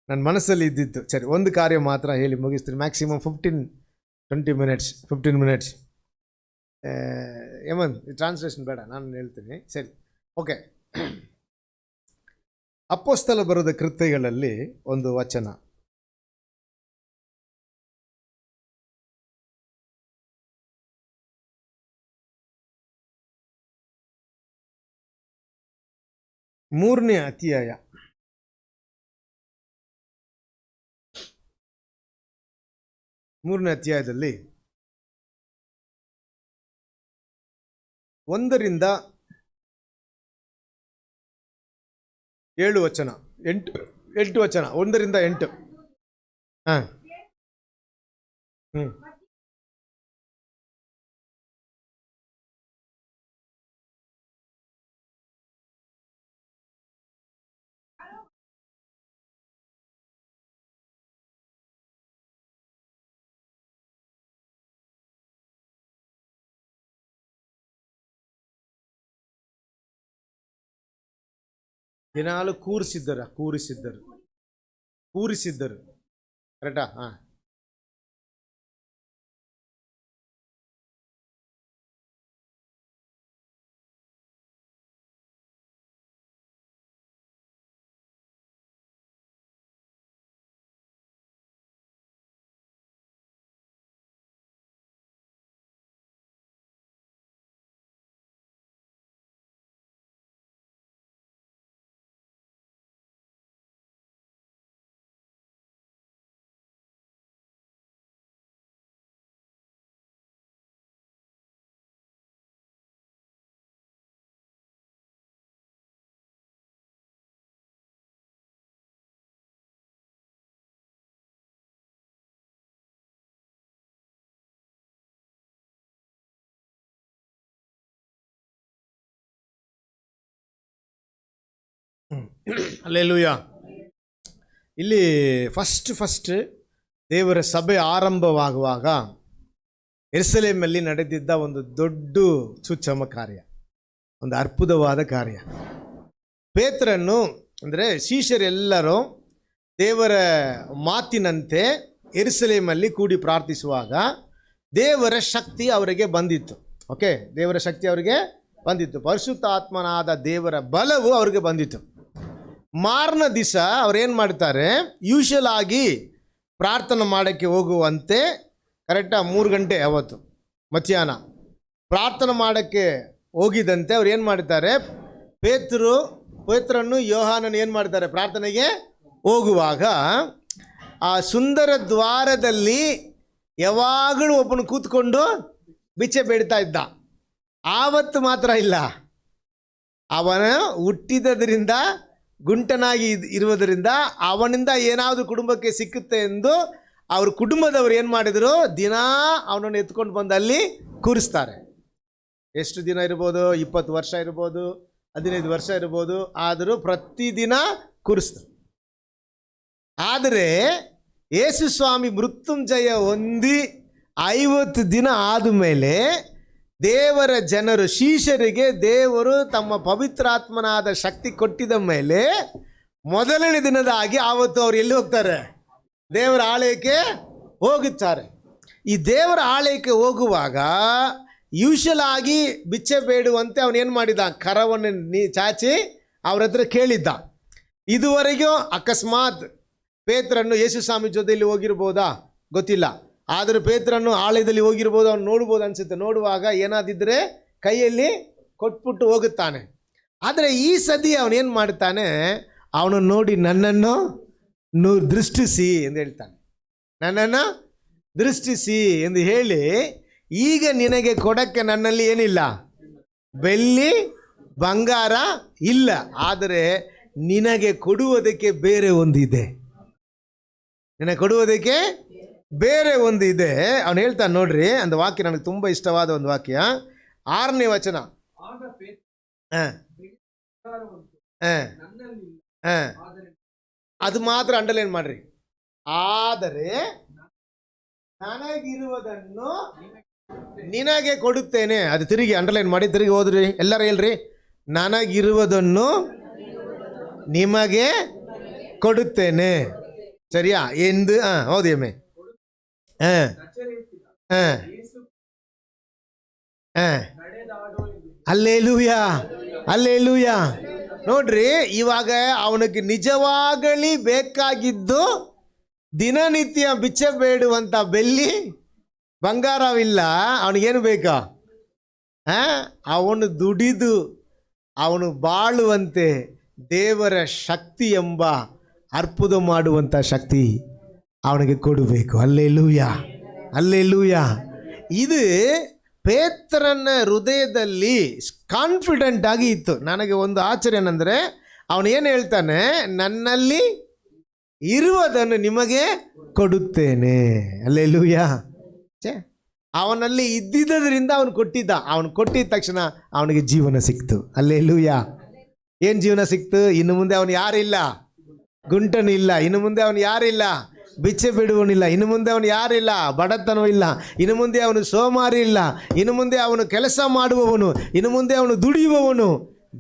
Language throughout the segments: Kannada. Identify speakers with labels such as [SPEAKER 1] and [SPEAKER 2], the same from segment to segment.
[SPEAKER 1] ನನ್ನ ಮನಸ್ಸಲ್ಲಿ ಇದ್ದಿತ್ತು. ಸರಿ, ಒಂದು ಕಾರ್ಯ ಮಾತ್ರ ಹೇಳಿ ಮುಗಿಸ್ತೀನಿ. Maximum 15-20 minutes, 15 minutes. ಟ್ರಾನ್ಸ್ಲೇಷನ್ ಬೇಡ, ನಾನು ಹೇಳ್ತೀನಿ. ಸರಿ, ಓಕೆ. ಅಪೊಸ್ತಲ ಬರೆದ ಕೃತ್ಯಗಳಲ್ಲಿ ಒಂದು ವಚನ, ಮೂರನೇ ಅಧ್ಯಾಯ, ಮೂರನೇ ಅಧ್ಯಾಯದಲ್ಲಿ 1-7 ವಚನ, 8 ವಚನ, 1-8. ಹಾಂ, ದಿನಾಲು ಕೂರಿಸಿದ್ದರು. ಕರೆಕ್ಟಾ? ಹಾಂ. ಹಲ್ಲೆಲೂಯಾ. ಇಲ್ಲಿ ಫಸ್ಟ್ ದೇವರ ಸಭೆ ಆರಂಭವಾಗುವಾಗ ಯೆರೂಸಲೇಮಲ್ಲಿ ನಡೆದಿದ್ದ ಒಂದು ದೊಡ್ಡ ಸುಚಮ ಕಾರ್ಯ, ಒಂದು ಅದ್ಭುತವಾದ ಕಾರ್ಯ. ಪೇತ್ರನು ಅಂದರೆ ಶಿಷ್ಯರೆಲ್ಲರೂ ದೇವರ ಮಾತಿನಂತೆ ಯೆರೂಸಲೇಮಲ್ಲಿ ಕೂಡಿ ಪ್ರಾರ್ಥಿಸುವಾಗ ದೇವರ ಶಕ್ತಿ ಅವರಿಗೆ ಬಂದಿತ್ತು. ಓಕೆ, ದೇವರ ಶಕ್ತಿ ಅವರಿಗೆ ಬಂದಿತ್ತು. ಪರಿಶುದ್ಧ ಆತ್ಮನಾದ ದೇವರ ಬಲವು ಅವ್ರಿಗೆ ಬಂದಿತ್ತು. ಮಾರನ ದಿವಸ ಅವ್ರೇನು ಮಾಡ್ತಾರೆ, ಯೂಶಲ್ ಆಗಿ ಪ್ರಾರ್ಥನೆ ಮಾಡೋಕ್ಕೆ ಹೋಗುವಂತೆ ಕರೆಕ್ಟಾಗಿ 3 ಗಂಟೆ ಅವತ್ತು ಮಧ್ಯಾಹ್ನ ಪ್ರಾರ್ಥನೆ ಮಾಡೋಕ್ಕೆ ಹೋಗಿದಂತೆ ಅವ್ರು ಏನು ಮಾಡ್ತಾರೆ, ಪೇತ್ರನ್ನು ಯೋಹಾನನು ಏನು ಮಾಡ್ತಾರೆ, ಪ್ರಾರ್ಥನೆಗೆ ಹೋಗುವಾಗ ಆ ಸುಂದರ ದ್ವಾರದಲ್ಲಿ ಯಾವಾಗಲೂ ಒಬ್ಬನು ಕೂತ್ಕೊಂಡು ಬಿಚ್ಚೆ ಬೇಡ್ತಾ ಇದ್ದ. ಆವತ್ತು ಮಾತ್ರ ಇಲ್ಲ, ಅವನ ಹುಟ್ಟಿದ್ದರಿಂದ ಗುಂಟನಾಗಿ ಇರುವುದರಿಂದ ಅವನಿಂದ ಏನಾದರೂ ಕುಟುಂಬಕ್ಕೆ ಸಿಕ್ಕುತ್ತೆ ಎಂದು ಅವ್ರ ಕುಟುಂಬದವರು ಏನು ಮಾಡಿದರು, ದಿನ ಅವನನ್ನು ಎತ್ಕೊಂಡು ಬಂದು ಅಲ್ಲಿ ಕೂರಿಸ್ತಾರೆ. ಎಷ್ಟು ದಿನ ಇರ್ಬೋದು, 20 ವರ್ಷ ಇರ್ಬೋದು, 15 ವರ್ಷ ಇರ್ಬೋದು, ಆದರೂ ಪ್ರತಿದಿನ ಕೂರಿಸ್ತಾರೆ. ಆದರೆ ಯೇಸು ಸ್ವಾಮಿ ಮೃತ್ಯುಂಜಯ ಹೊಂದಿ 50 ದಿನ ಆದಮೇಲೆ ದೇವರ ಜನರು, ಶಿಷ್ಯರಿಗೆ ದೇವರು ತಮ್ಮ ಪವಿತ್ರಾತ್ಮನಾದ ಶಕ್ತಿ ಕೊಟ್ಟಿದ ಮೇಲೆ ಮೊದಲನೇ ದಿನದಾಗಿ ಆವತ್ತು ಅವ್ರು ಎಲ್ಲಿ ಹೋಗ್ತಾರೆ, ದೇವರ ಆಲಯಕ್ಕೆ ಹೋಗುತ್ತಾರೆ. ಈ ದೇವರ ಆಲಯಕ್ಕೆ ಹೋಗುವಾಗ ಯೂಶಲ್ ಆಗಿ ಬಿಚ್ಚೆ ಬೇಡುವಂತೆ ಅವನೇನು ಮಾಡಿದ, ಕರವನ್ನು ಚಾಚಿ ಅವ್ರ ಹತ್ರ ಕೇಳಿದ್ದ. ಇದುವರೆಗೂ ಅಕಸ್ಮಾತ್ ಪೇತ್ರನ್ನು ಯೇಸು ಸ್ವಾಮಿ ಜೊತೆಯಲ್ಲಿ ಹೋಗಿರ್ಬೋದಾ ಗೊತ್ತಿಲ್ಲ, ಆದರೆ ಪೇತ್ರನ್ನು ಆಲಯದಲ್ಲಿ ಹೋಗಿರ್ಬೋದು, ಅವ್ನು ನೋಡ್ಬೋದು ಅನಿಸುತ್ತೆ. ನೋಡುವಾಗ ಏನಾದಿದ್ದರೆ ಕೈಯಲ್ಲಿ ಕೊಟ್ಬಿಟ್ಟು ಹೋಗುತ್ತಾನೆ. ಆದರೆ ಈ ಸತಿ ಅವನೇನು ಮಾಡ್ತಾನೆ, ಅವನು ನೋಡಿ ನನ್ನನ್ನು ದೃಷ್ಟಿಸಿ ಎಂದು ಹೇಳ್ತಾನೆ. ನನ್ನನ್ನು ದೃಷ್ಟಿಸಿ ಎಂದು ಹೇಳಿ, ಈಗ ನಿನಗೆ ಕೊಡಕ್ಕೆ ನನ್ನಲ್ಲಿ ಏನಿಲ್ಲ, ಬೆಳ್ಳಿ ಬಂಗಾರ ಇಲ್ಲ, ಆದರೆ ನಿನಗೆ ಕೊಡುವುದಕ್ಕೆ ಬೇರೆ ಒಂದಿದೆ, ನಿನಗೆ ಕೊಡುವುದಕ್ಕೆ ಬೇರೆ ಒಂದು ಇದೆ. ಅವನು ಹೇಳ್ತಾನೆ ನೋಡ್ರಿ, ಒಂದು ವಾಕ್ಯ ನನಗೆ ತುಂಬ ಇಷ್ಟವಾದ ಒಂದು ವಾಕ್ಯ, 6ನೇ ವಚನ. ಅದು ಮಾತ್ರ ಅಂಡರ್ಲೈನ್ ಮಾಡ್ರಿ. ಆದರೆ ನನಗಿರುವುದನ್ನು ನಿನಗೆ ಕೊಡುತ್ತೇನೆ. ಅದು ತಿರುಗಿ ಅಂಡರ್ಲೈನ್ ಮಾಡಿ, ತಿರುಗಿ ಹೋದ್ರಿ, ಎಲ್ಲರೂ ಹೇಳ್ರಿ, ನನಗಿರುವುದನ್ನು ನಿಮಗೆ ಕೊಡುತ್ತೇನೆ. சரியா? ಎಂದು ಹೌದು ಎಮ್ಮೆ ಅಲ್ಲೇಲೂಯಾ, ಅಲ್ಲೇಲೂಯಾ. ನೋಡ್ರಿ, ಇವಾಗ ಅವನಿಗೆ ನಿಜವಾಗಲಿ ಬೇಕಾಗಿದ್ದು ದಿನನಿತ್ಯ ಬಿಚ್ಚ ಬೇಡುವಂತ ಬೆಳ್ಳಿ ಬಂಗಾರವಿಲ್ಲ. ಅವನಿಗೇನು ಬೇಕಾ? ಅವನು ದುಡಿದು ಅವನು ಬಾಳುವಂತೆ ದೇವರ ಶಕ್ತಿ ಎಂಬ ಅರ್ಪುದ ಮಾಡುವಂಥ ಶಕ್ತಿ ಅವನಿಗೆ ಕೊಡಬೇಕು. Alleluia, alleluia. ಇದು ಪೇತ್ರನ ಹೃದಯದಲ್ಲಿ ಕಾನ್ಫಿಡೆಂಟ್ ಆಗಿ ಇತ್ತು. ನನಗೆ ಒಂದು ಆಶ್ಚರ್ಯ ಏನಂದರೆ, ಅವನು ಏನು ಹೇಳ್ತಾನೆ, ನನ್ನಲ್ಲಿ ಇರುವುದನ್ನು ನಿಮಗೆ ಕೊಡುತ್ತೇನೆ. ಅಲ್ಲೇಲೂಯಾ. ಅವನಲ್ಲಿ ಇದ್ದಿದ್ದರಿಂದ ಅವನು ಕೊಟ್ಟಿದ್ದ. ಅವನು ಕೊಟ್ಟಿದ ತಕ್ಷಣ ಅವನಿಗೆ ಜೀವನ ಸಿಕ್ತು. ಅಲ್ಲೇಲೂಯಾ. ಏನು ಜೀವನ ಸಿಕ್ತು? ಇನ್ನು ಮುಂದೆ ಅವನು ಯಾರಿಲ್ಲ, ಗುಂಟನು ಇಲ್ಲ. ಇನ್ನು ಮುಂದೆ ಅವನು ಯಾರಿಲ್ಲ, ಬಿಚ್ಚೆ ಬಿಡುವನಿಲ್ಲ. ಇನ್ನು ಮುಂದೆ ಅವನು ಯಾರಿಲ್ಲ, ಬಡತನವಿಲ್ಲ. ಇನ್ನು ಮುಂದೆ ಅವನು ಸೋಮಾರಿ ಇಲ್ಲ. ಇನ್ನು ಮುಂದೆ ಅವನು ಕೆಲಸ ಮಾಡುವವನು. ಇನ್ನು ಮುಂದೆ ಅವನು ದುಡಿಯುವವನು.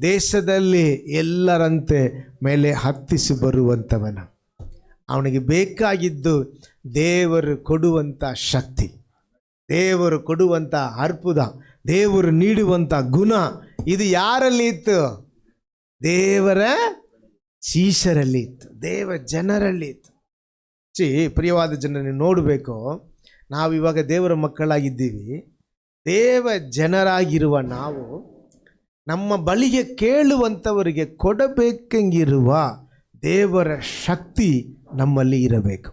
[SPEAKER 1] ದೇಶದಲ್ಲಿ ಎಲ್ಲರಂತೆ ಮೇಲೆ ಹತ್ತಿಸಿ ಬರುವಂಥವನ. ಅವನಿಗೆ ಬೇಕಾಗಿದ್ದು ದೇವರು ಕೊಡುವಂಥ ಶಕ್ತಿ, ದೇವರು ಕೊಡುವಂಥ ಅರ್ಪುದ, ದೇವರು ನೀಡುವಂಥ ಗುಣ. ಇದು ಯಾರಲ್ಲಿ ಇತ್ತು? ದೇವರ ಶಿಷ್ಯರಲ್ಲಿ ಇತ್ತು, ದೇವ ಜನರಲ್ಲಿ ಇತ್ತು. ಪ್ರಿಯವಾದ ಜನರನ್ನು ನೋಡಬೇಕು. ನಾವಿವಾಗ ದೇವರ ಮಕ್ಕಳಾಗಿದ್ದೀವಿ. ದೇವ ಜನರಾಗಿರುವ ನಾವು ನಮ್ಮ ಬಳಿಗೆ ಕೇಳುವಂಥವರಿಗೆ ಕೊಡಬೇಕಂಗಿರುವ ದೇವರ ಶಕ್ತಿ ನಮ್ಮಲ್ಲಿ ಇರಬೇಕು.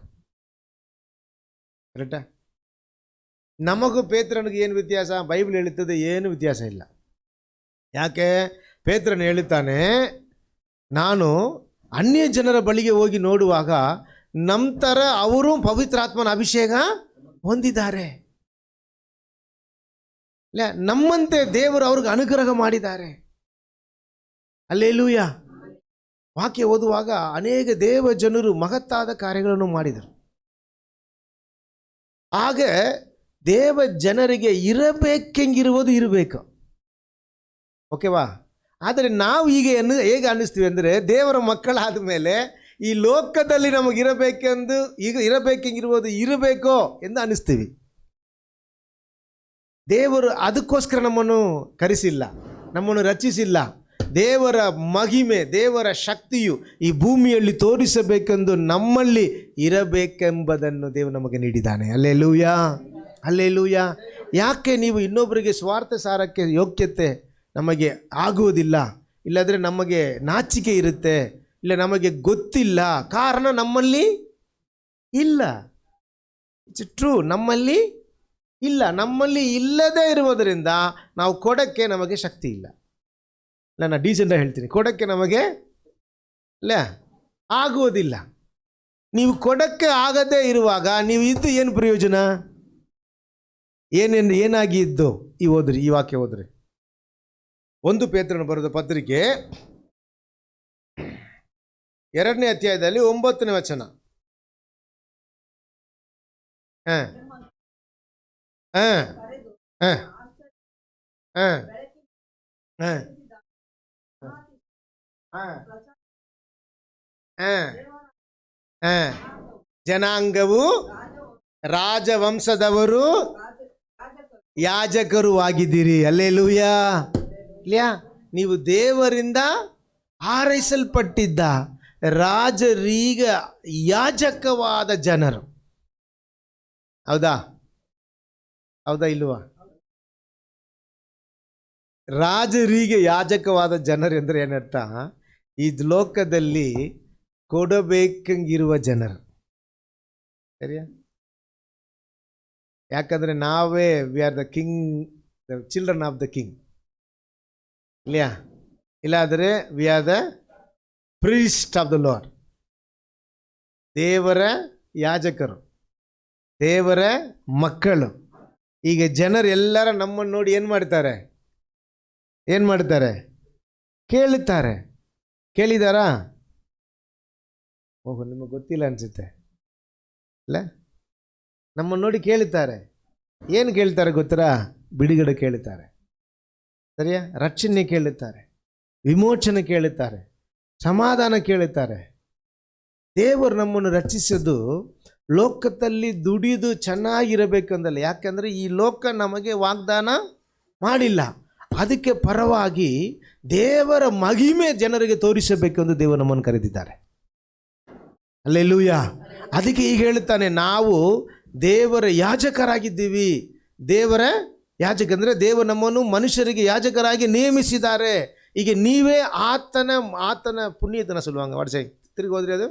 [SPEAKER 1] ಕರೆಕ್ಟಾ? ನಮಗೂ ಪೇತ್ರನಿಗೆ ಏನು ವ್ಯತ್ಯಾಸ? ಬೈಬಲ್ ಹೇಳುತ್ತದೆ, ಏನು ವ್ಯತ್ಯಾಸ ಇಲ್ಲ. ಯಾಕೆ? ಪೇತ್ರನು ಹೇಳುತ್ತಾನೆ, ನಾನು ಅನ್ಯ ಜನರ ಬಳಿಗೆ ಹೋಗಿ ನೋಡುವಾಗ ನಂತರ ಅವರು ಪವಿತ್ರಾತ್ಮನ ಅಭಿಷೇಕ ಹೊಂದಿದ್ದಾರೆ. ಇಲ್ಲ, ನಮ್ಮಂತೆ ದೇವರು ಅವ್ರಿಗೆ ಅನುಗ್ರಹ ಮಾಡಿದ್ದಾರೆ. ಅಲ್ಲೇಲೂಯಾ. ವಾಕ್ಯ ಓದುವಾಗ ಅನೇಕ ದೇವ ಜನರು ಮಹತ್ತಾದ ಕಾರ್ಯಗಳನ್ನು ಮಾಡಿದರು. ಆಗ ದೇವ ಜನರಿಗೆ ಇರಬೇಕೆಂಗಿರುವುದು ಇರಬೇಕು. ಓಕೆವಾ? ಆದರೆ ನಾವು ಈಗ ಹೇಗೆ ಅನ್ನಿಸ್ತೀವಿ ಅಂದರೆ, ದೇವರ ಮಕ್ಕಳಾದ ಮೇಲೆ ಈ ಲೋಕದಲ್ಲಿ ನಮಗಿರಬೇಕೆಂದು, ಈಗ ಇರಬೇಕೆಂಗಿರುವುದು ಇರಬೇಕೋ ಎಂದು ಅನ್ನಿಸ್ತೀವಿ. ದೇವರು ಅದಕ್ಕೋಸ್ಕರ ನಮ್ಮನ್ನು ಕರೆಸಿಲ್ಲ, ನಮ್ಮನ್ನು ರಚಿಸಿಲ್ಲ. ದೇವರ ಮಹಿಮೆ, ದೇವರ ಶಕ್ತಿಯು ಈ ಭೂಮಿಯಲ್ಲಿ ತೋರಿಸಬೇಕೆಂದು ನಮ್ಮಲ್ಲಿ ಇರಬೇಕೆಂಬುದನ್ನು ದೇವರು ನಮಗೆ ನೀಡಿದ್ದಾನೆ. Alleluia, alleluia. ಯಾಕೆ ನೀವು ಇನ್ನೊಬ್ಬರಿಗೆ ಸ್ವಾರ್ಥ ಸಾರಕ್ಕೆ ಯೋಗ್ಯತೆ ನಮಗೆ ಆಗುವುದಿಲ್ಲ? ಇಲ್ಲದ್ರೆ ನಮಗೆ ನಾಚಿಕೆ ಇರುತ್ತೆ, ಇಲ್ಲ ನಮಗೆ ಗೊತ್ತಿಲ್ಲ. ಕಾರಣ ನಮ್ಮಲ್ಲಿ ಇಲ್ಲ. ಇಟ್ಸ್ ಟ್ರೂ, ನಮ್ಮಲ್ಲಿ ಇಲ್ಲ. ನಮ್ಮಲ್ಲಿ ಇಲ್ಲದೇ ಇರುವುದರಿಂದ ನಾವು ಕೊಡಕ್ಕೆ ನಮಗೆ ಶಕ್ತಿ ಇಲ್ಲ. ನಾನು ಡೀಸೆಂಟಾಗಿ ಹೇಳ್ತೀನಿ, ಕೊಡಕ್ಕೆ ನಮಗೆ ಇಲ್ಲ, ಆಗುವುದಿಲ್ಲ. ನೀವು ಕೊಡಕ್ಕೆ ಆಗದೇ ಇರುವಾಗ ನೀವು ಇದ್ದು ಏನು ಪ್ರಯೋಜನ? ಏನಾಗಿ ಇದ್ದು? ಈ ವಾಕ್ಯ ಓದ್ರಿ. 1 ಪೇತ್ರನು ಬರೆದ ಪತ್ರಿಕೆ 2ನೇ ಅಧ್ಯಾಯದಲ್ಲಿ 9ನೇ ವಚನ. ಜನಾಂಗವು, ರಾಜವಂಶದವರು, ಯಾಜಕರು ಆಗಿದ್ದೀರಿ. ಅಲ್ಲೇಲೂಯಾ. ಇಲ್ಯಾ? ನೀವು ದೇವರಿಂದ ಆರೈಸಲ್ಪಟ್ಟಿದ್ದ ರಾಜರೀಗ ಯಾಜಕವಾದ ಜನರು. ಹೌದಾ? ಹೌದಾ ಇಲ್ವಾ? ರಾಜರಿಗೆ ಯಾಜಕವಾದ ಜನರು ಅಂದರೆ ಏನರ್ಥ? ಈ ಲೋಕದಲ್ಲಿ ಕೊಡಬೇಕಂಗಿರುವ ಜನರು. ಸರಿಯಾ? ಯಾಕಂದರೆ ನಾವೇ we are the king, the children of the king. ಇಲ್ಲಯಾ? ಇಲ್ಲಾದರೆ we are the priest of the lord. ದೇವರ ಯಾಜಕರು, ದೇವರ ಮಕ್ಕಳು. ಈಗ ಜನರು ಎಲ್ಲರ ನಮ್ಮನ್ನು ನೋಡಿ ಏನು ಮಾಡ್ತಾರೆ? ಕೇಳುತ್ತಾರೆ. ಕೇಳಿದಾರಾ? ಓಹೋ, ನಿಮಗೆ ಗೊತ್ತಿಲ್ಲ ಅನಿಸುತ್ತೆ ಇಲ್ಲ? ನಮ್ಮನ್ನು ನೋಡಿ ಕೇಳುತ್ತಾರೆ. ಏನು ಕೇಳ್ತಾರೆ ಗೊತ್ತಾ? ಬಿಡುಗಡೆ ಕೇಳುತ್ತಾರೆ. ಸರಿಯಾ? ರಕ್ಷಣೆ ಕೇಳುತ್ತಾರೆ, ವಿಮೋಚನೆ ಕೇಳುತ್ತಾರೆ, ಸಮಾಧಾನ ಕೇಳುತ್ತಾರೆ. ದೇವರು ನಮ್ಮನ್ನು ರಚಿಸೋದು ಲೋಕದಲ್ಲಿ ದುಡಿದು ಚೆನ್ನಾಗಿರಬೇಕಂದಲ್ಲ. ಯಾಕೆಂದರೆ ಈ ಲೋಕ ನಮಗೆ ವಾಗ್ದಾನ ಮಾಡಿಲ್ಲ. ಅದಕ್ಕೆ ಪರವಾಗಿ ದೇವರ ಮಹಿಮೆ ಜನರಿಗೆ ತೋರಿಸಬೇಕೆಂದು ದೇವರು ನಮ್ಮನ್ನು ಕರೆದಿದ್ದಾರೆ. ಹಲ್ಲೆಲೂಯ. ಅದಕ್ಕೆ ಈಗ ಹೇಳುತ್ತಾನೆ, ನಾವು ದೇವರ ಯಾಜಕರಾಗಿದ್ದೀವಿ. ದೇವರ ಯಾಜಕ ಅಂದರೆ ದೇವರು ನಮ್ಮನ್ನು ಮನುಷ್ಯರಿಗೆ ಯಾಜಕರಾಗಿ ನೇಮಿಸಿದ್ದಾರೆ. ಈಗ ನೀವೇ ಆತನ ಪುಣ್ಯತನ ಸಲ್ಲುವಂಗ ವಾಡ್ಸೆ ತಿರುಗಿ ಹೋದ್ರಿ ಅದು.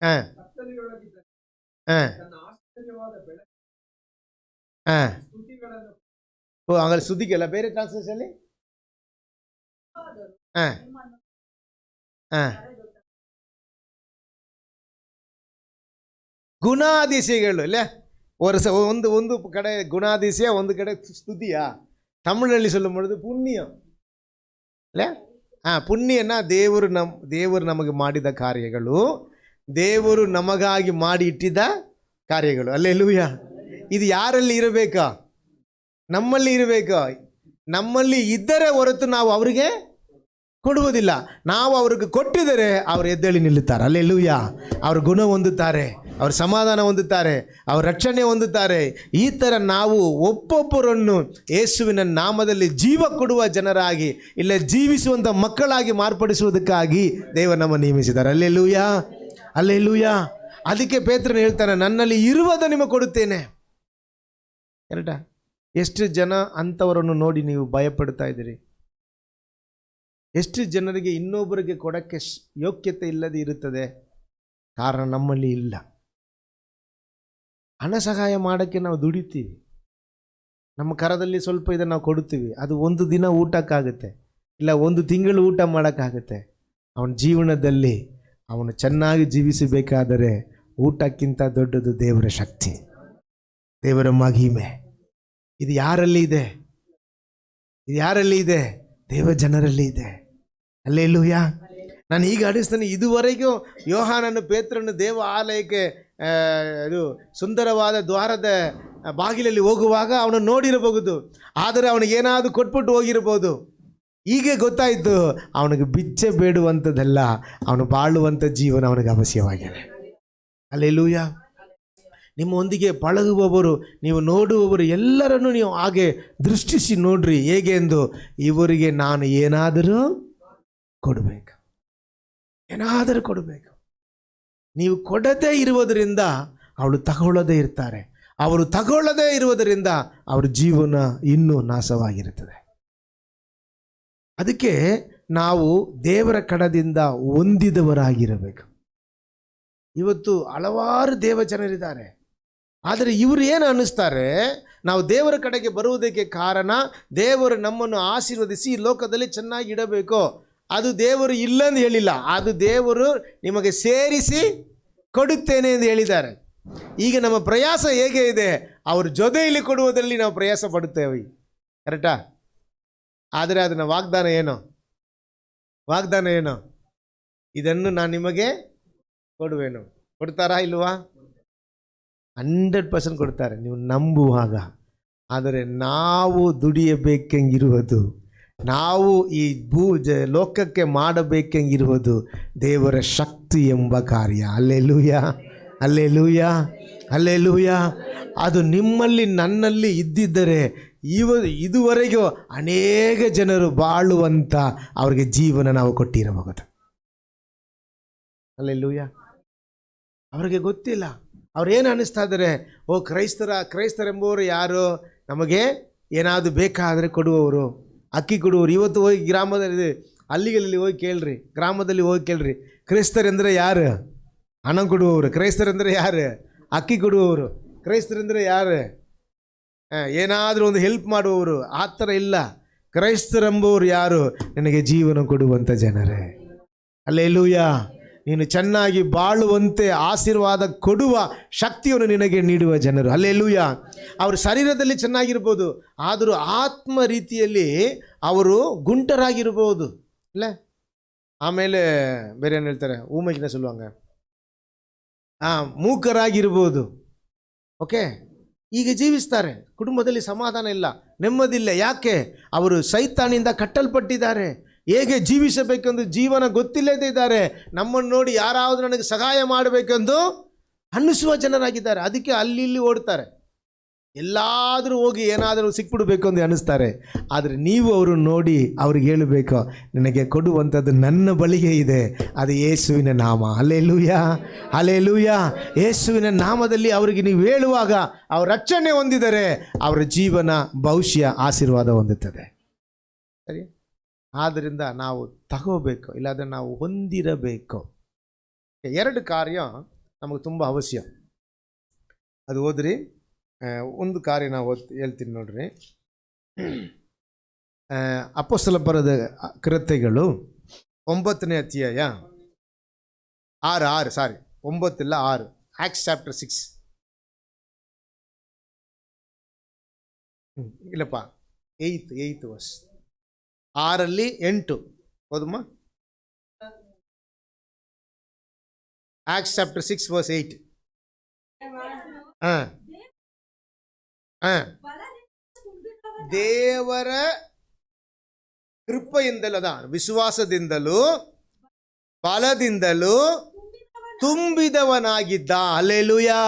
[SPEAKER 1] ಹಾಂ ಹಾಂ ಹಾಂ ಓ, ಹಂಗಾರೆ ಸುದ್ದಿಗೆಲ್ಲ ಬೇರೆ ಟ್ರಾನ್ಸ್ಲೇಷನ್. ಹಾಂ ಹಾಂ ಗುಣಾದಿಶಯಗಳು ಇಲ್ಲ ವರ್ಷ ಒಂದು ಕಡೆ ಗುಣಾದಿಶಯ, ಒಂದು ಕಡೆ ಸ್ತುತಿಯಾ. ತಮಿಳಿನಲ್ಲಿ சொல்லும் பொழுது புண்ணியம் ಇಲ್ಲ. ಪುಣ್ಯನ ದೇವರು ನಮಗೆ ಮಾಡಿದ ಕಾರ್ಯಗಳು, ದೇವರು ನಮಗಾಗಿ ಮಾಡಿ ಇಟ್ಟಿದ್ದ ಕಾರ್ಯಗಳು. ಹಲ್ಲೆಲೂಯಾ. ಇದು ಯಾರಲ್ಲಿ ಇರಬೇಕಾ? ನಮ್ಮಲ್ಲಿ ಇರಬೇಕು. ನಮ್ಮಲ್ಲಿ ಇದ್ದರೆ ಹೊರತು ನಾವು ಅವರಿಗೆ ಕೊಡುವುದಿಲ್ಲ. ನಾವು ಅವ್ರಿಗೆ ಕೊಟ್ಟಿದರೆ ಅವರು ಎದ್ದೇಳಿ ನಿಲ್ಲುತ್ತಾರೆ. ಹಲ್ಲೆಲೂಯಾ. ಅವರು ಗುಣ ಹೊಂದುತ್ತಾರೆ, ಅವರು ಸಮಾಧಾನ ಹೊಂದುತ್ತಾರೆ, ಅವರು ರಕ್ಷಣೆ ಹೊಂದುತ್ತಾರೆ. ಈ ಥರ ನಾವು ಒಬ್ಬೊಬ್ಬರನ್ನು ಯೇಸುವಿನ ನಾಮದಲ್ಲಿ ಜೀವ ಕೊಡುವ ಜನರಾಗಿ, ಇಲ್ಲ ಜೀವಿಸುವಂಥ ಮಕ್ಕಳಾಗಿ ಮಾರ್ಪಡಿಸುವುದಕ್ಕಾಗಿ ದೇವರು ನಮ್ಮ ನೇಮಿಸಿದ್ದಾರೆ. Hallelujah, hallelujah. ಅದಕ್ಕೆ ಪೇತ್ರನು ಹೇಳ್ತಾನೆ, ನನ್ನಲ್ಲಿ ಇರುವುದನ್ನು ನಿಮಗೆ ಕೊಡುತ್ತೇನೆ. ಕರೆಕ್ಟಾ? ಎಷ್ಟು ಜನ ಅಂಥವರನ್ನು ನೋಡಿ ನೀವು ಭಯಪಡ್ತಾ ಇದ್ದೀರಿ? ಎಷ್ಟು ಜನರಿಗೆ ಇನ್ನೊಬ್ಬರಿಗೆ ಕೊಡೋಕ್ಕೆ ಯೋಗ್ಯತೆ ಇಲ್ಲದೆ ಇರುತ್ತದೆ? ಕಾರಣ ನಮ್ಮಲ್ಲಿ ಇಲ್ಲ. ಹಣ ಸಹಾಯ ಮಾಡೋಕ್ಕೆ ನಾವು ದುಡಿತೀವಿ, ನಮ್ಮ ಕರದಲ್ಲಿ ಸ್ವಲ್ಪ ಇದನ್ನು ನಾವು ಕೊಡುತ್ತೀವಿ. ಅದು ಒಂದು ದಿನ ಊಟಕ್ಕಾಗುತ್ತೆ, ಇಲ್ಲ ಒಂದು ತಿಂಗಳು ಊಟ ಮಾಡೋಕ್ಕಾಗುತ್ತೆ. ಅವನ ಜೀವನದಲ್ಲಿ ಅವನು ಚೆನ್ನಾಗಿ ಜೀವಿಸಬೇಕಾದರೆ ಊಟಕ್ಕಿಂತ ದೊಡ್ಡದು ದೇವರ ಶಕ್ತಿ, ದೇವರ ಮಹಿಮೆ. ಇದು ಯಾರಲ್ಲಿ ಇದೆ? ಇದು ಯಾರಲ್ಲಿ ಇದೆ? ದೇವ ಜನರಲ್ಲಿ ಇದೆ. ಹಲ್ಲೆಲೂಯಾ. ನಾನು ಈಗ ಅಡಿಸ್ತಾನೆ, ಇದುವರೆಗೂ ಯೋಹಾನನು ಪೇತ್ರನು ದೇವ ಆಲಯಕ್ಕೆ ಇದು ಸುಂದರವಾದ ದ್ವಾರದ ಬಾಗಿಲಲ್ಲಿ ಹೋಗುವಾಗ ಅವನು ನೋಡಿರಬಹುದು, ಆದರೆ ಅವನಿಗೇನಾದರೂ ಕೊಟ್ಬಿಟ್ಟು ಹೋಗಿರ್ಬೋದು. ಈಗ ಗೊತ್ತಾಯಿತು, ಅವನಿಗೆ ಬಿಚ್ಚೆ ಬೇಡುವಂಥದ್ದಲ್ಲ, ಅವನು ಬಾಳುವಂಥ ಜೀವನ ಅವನಿಗೆ ಅವಶ್ಯವಾಗಿದೆ. ಹಲ್ಲೆಲೂಯಾ. ನಿಮ್ಮೊಂದಿಗೆ ಪಳಗುವವರು, ನೀವು ನೋಡುವವರು ಎಲ್ಲರನ್ನೂ ನೀವು ಹಾಗೆ ದೃಷ್ಟಿಸಿ ನೋಡ್ರಿ. ಹೇಗೆ ಎಂದು, ಇವರಿಗೆ ನಾನು ಏನಾದರೂ ಕೊಡಬೇಕು, ಏನಾದರೂ ಕೊಡಬೇಕು. ನೀವು ಕೊಡದೇ ಇರುವುದರಿಂದ ಅವಳು ತಗೊಳ್ಳದೇ ಇರ್ತಾರೆ, ಅವರು ತಗೊಳ್ಳದೇ ಇರುವುದರಿಂದ ಅವ್ರ ಜೀವನ ಇನ್ನೂ ನಾಶವಾಗಿರುತ್ತದೆ. ಅದಕ್ಕೆ ನಾವು ದೇವರ ಕಡದಿಂದ ಹೊಂದಿದವರಾಗಿರಬೇಕು. ಇವತ್ತು ಹಲವಾರು ದೇವಜನರಿದ್ದಾರೆ, ಆದರೆ ಇವರು ಏನು ಅನ್ನಿಸ್ತಾರೆ, ನಾವು ದೇವರ ಕಡೆಗೆ ಬರುವುದಕ್ಕೆ ಕಾರಣ ದೇವರು ನಮ್ಮನ್ನು ಆಶೀರ್ವದಿಸಿ ಈ ಲೋಕದಲ್ಲಿ ಚೆನ್ನಾಗಿ ಇಡಬೇಕು. ಅದು ದೇವರು ಇಲ್ಲಂದು ಹೇಳಿಲ್ಲ, ಅದು ದೇವರು ನಿಮಗೆ ಸೇರಿಸಿ ಕೊಡುತ್ತೇನೆ ಎಂದು ಹೇಳಿದ್ದಾರೆ. ಈಗ ನಮ್ಮ ಪ್ರಯಾಸ ಹೇಗೆ ಇದೆ? ಅವ್ರ ಜೊತೆಯಲ್ಲಿ ಕೊಡುವುದರಲ್ಲಿ ನಾವು ಪ್ರಯಾಸ ಪಡುತ್ತೇವೆ, ಕರೆಕ್ಟಾ? ಆದರೆ ಅದನ್ನು ವಾಗ್ದಾನ ಏನು? ವಾಗ್ದಾನ ಏನು? ಇದನ್ನು ನಾನು ನಿಮಗೆ ಕೊಡುವೆನು. ಕೊಡ್ತಾರಾ ಇಲ್ವಾ? 100% ಕೊಡ್ತಾರೆ, ನೀವು ನಂಬುವಾಗ. ಆದರೆ ನಾವು ದುಡಿಯಬೇಕೆಂಗಿರುವುದು, ನಾವು ಈ ಲೋಕಕ್ಕೆ ಮಾಡಬೇಕೆಂಗಿರುವುದು ದೇವರ ಶಕ್ತಿ ಎಂಬ ಕಾರ್ಯ. Hallelujah, hallelujah, hallelujah. ಅದು ನಿಮ್ಮಲ್ಲಿ ನನ್ನಲ್ಲಿ ಇದ್ದಿದ್ದರೆ ಇದುವರೆಗೂ ಅನೇಕ ಜನರು ಬಾಳುವಂಥ ಅವ್ರಿಗೆ ಜೀವನ ನಾವು ಕೊಟ್ಟಿರಬಹುದು. ಹಲ್ಲೆಲೂಯಾ. ಅವ್ರಿಗೆ ಗೊತ್ತಿಲ್ಲ, ಅವ್ರೇನು ಅನ್ನಿಸ್ತಾ ಇದ್ದಾರೆ, ಓ ಕ್ರೈಸ್ತರೆಂಬುವರು ಯಾರು? ನಮಗೆ ಏನಾದರೂ ಬೇಕಾದರೆ ಕೊಡುವವರು, ಅಕ್ಕಿ ಕೊಡುವವರು. ಇವತ್ತು ಹೋಗಿ ಗ್ರಾಮದಲ್ಲಿ ಹಳ್ಳಿಗಳಲ್ಲಿ ಹೋಗಿ ಕೇಳ್ರಿ, ಗ್ರಾಮದಲ್ಲಿ ಹೋಗಿ ಕೇಳ್ರಿ, ಕ್ರೈಸ್ತರೆಂದರೆ ಯಾರು? ಹಣ ಕೊಡುವವರು. ಕ್ರೈಸ್ತರೆಂದರೆ ಯಾರು? ಅಕ್ಕಿ ಕೊಡುವವರು. ಕ್ರೈಸ್ತರೆಂದರೆ ಯಾರು? ಏನಾದರೂ ಒಂದು ಹೆಲ್ಪ್ ಮಾಡುವವರು. ಆ ಥರ ಇಲ್ಲ. ಕ್ರೈಸ್ತರೆಂಬುವರು ಯಾರು? ನನಗೆ ಜೀವನ ಕೊಡುವಂಥ ಜನರೇ. ಹಲ್ಲೆಲೂಯಾ. ನೀನು ಚೆನ್ನಾಗಿ ಬಾಳುವಂತೆ ಆಶೀರ್ವಾದ ಕೊಡುವ ಶಕ್ತಿಯನ್ನು ನಿನಗೆ ನೀಡುವ ಜನರು. ಹಲ್ಲೆಲೂಯಾ. ಅವರು ಶರೀರದಲ್ಲಿ ಚೆನ್ನಾಗಿರ್ಬೋದು, ಆದರೂ ಆತ್ಮ ರೀತಿಯಲ್ಲಿ ಅವರು ಗುಂಟರಾಗಿರ್ಬೋದು, ಇಲ್ಲ? ಆಮೇಲೆ ಬೇರೆ ಏನು ಹೇಳ್ತಾರೆ, ಊಮೆಗಿನ ಸೊಲ್ಲುವಂಗ, ಮೂಕರಾಗಿರ್ಬೋದು. ಓಕೆ, ಈಗ ಜೀವಿಸ್ತಾರೆ, ಕುಟುಂಬದಲ್ಲಿ ಸಮಾಧಾನ ಇಲ್ಲ, ನೆಮ್ಮದಿಲ್ಲ. ಯಾಕೆ? ಅವರು ಸೈತಾನಿಂದ ಕಟ್ಟಲ್ಪಟ್ಟಿದ್ದಾರೆ. ಹೇಗೆ ಜೀವಿಸಬೇಕೆಂದು ಜೀವನ ಗೊತ್ತಿಲ್ಲದೇ ಇದ್ದಾರೆ. ನಮ್ಮನ್ನು ನೋಡಿ ಯಾರಾದರೂ ನನಗೆ ಸಹಾಯ ಮಾಡಬೇಕೆಂದು ಅನ್ನಿಸುವ ಜನರಾಗಿದ್ದಾರೆ. ಅದಕ್ಕೆ ಅಲ್ಲಿ ಇಲ್ಲಿ ಓಡ್ತಾರೆ, ಎಲ್ಲಾದರೂ ಹೋಗಿ ಏನಾದರೂ ಸಿಕ್ಬಿಡ್ಬೇಕು ಅಂತ ಅನ್ನಿಸ್ತಾರೆ. ಆದರೆ ನೀವು ಅವರನ್ನು ನೋಡಿ ಅವ್ರಿಗೆ ಹೇಳಬೇಕು, ನಿನಗೆ ಕೊಡುವಂಥದ್ದು ನನ್ನ ಬಳಿಗೆ ಇದೆ, ಅದು ಯೇಸುವಿನ ನಾಮ. Hallelujah, hallelujah. ಯೇಸುವಿನ ನಾಮದಲ್ಲಿ ಅವರಿಗೆ ನೀವು ಹೇಳುವಾಗ ಅವ್ರ ರಕ್ಷಣೆ ಹೊಂದಿದರೆ ಅವರ ಜೀವನ ಭವಿಷ್ಯ ಆಶೀರ್ವಾದ ಹೊಂದುತ್ತದೆ. ಸರಿ, ಆದ್ದರಿಂದ ನಾವು ತಗೋಬೇಕು, ಇಲ್ಲಾಂದರೆ ನಾವು ಹೊಂದಿರಬೇಕು. ಎರಡು ಕಾರ್ಯ ನಮಗೆ ತುಂಬ ಅವಶ್ಯ. ಅದು ಓದ್ರಿ, ಒಂದು ಕಾರ್ಯ ನಾವು ಹೇಳ್ತೀನಿ ನೋಡ್ರಿ. ಅಪೊಸ್ತಲ ಬರೆದ ಕೃತ್ಯಗಳು 9ನೇ ಅಧ್ಯಾಯ 6 ಆಕ್ಟ್ಸ್ ಚಾಪ್ಟರ್ 6 ಇಲ್ಲಪ್ಪ 8 ವರ್ಸ್ 6 8 ಓದಮ್ಮ. Acts chapter 6 verse 8. ದೇವರ ಕೃಪೆಯಿಂದಲೂ ವಿಶ್ವಾಸದಿಂದಲೂ ಫಲದಿಂದಲೂ ತುಂಬಿದವನಾಗಿದ್ದ. ಹಲ್ಲೆಲೂಯಾ.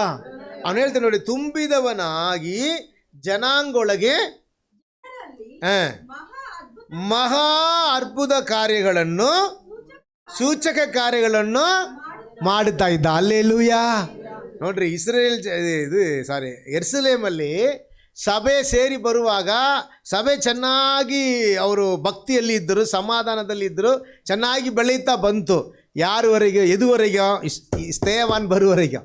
[SPEAKER 1] ಅವನು ಹೇಳ್ತಾನೆ ನೋಡಿ, ತುಂಬಿದವನಾಗಿ ಜನಾಂಗೊಳಗೆ ಮಹಾ ಅದ್ಭುತ ಕಾರ್ಯಗಳನ್ನು, ಸೂಚಕ ಕಾರ್ಯಗಳನ್ನು ಮಾಡುತ್ತಾ ಇದ್ದ. ಹಲ್ಲೆಲೂಯಾ. ನೋಡ್ರಿ, ಯೆರೂಸಲೇಮಲ್ಲಿ ಸಭೆ ಸೇರಿ ಬರುವಾಗ ಸಭೆ ಚೆನ್ನಾಗಿ ಅವರು ಭಕ್ತಿಯಲ್ಲಿ ಇದ್ದರು, ಸಮಾಧಾನದಲ್ಲಿ ಇದ್ದರು, ಚೆನ್ನಾಗಿ ಬೆಳೀತಾ ಬಂತು. ಯಾರುವರೆಗೆ? ಎದುವರೆಗೆ? ಸ್ತೆಫಾನ ಬರುವವರೆಗೆ.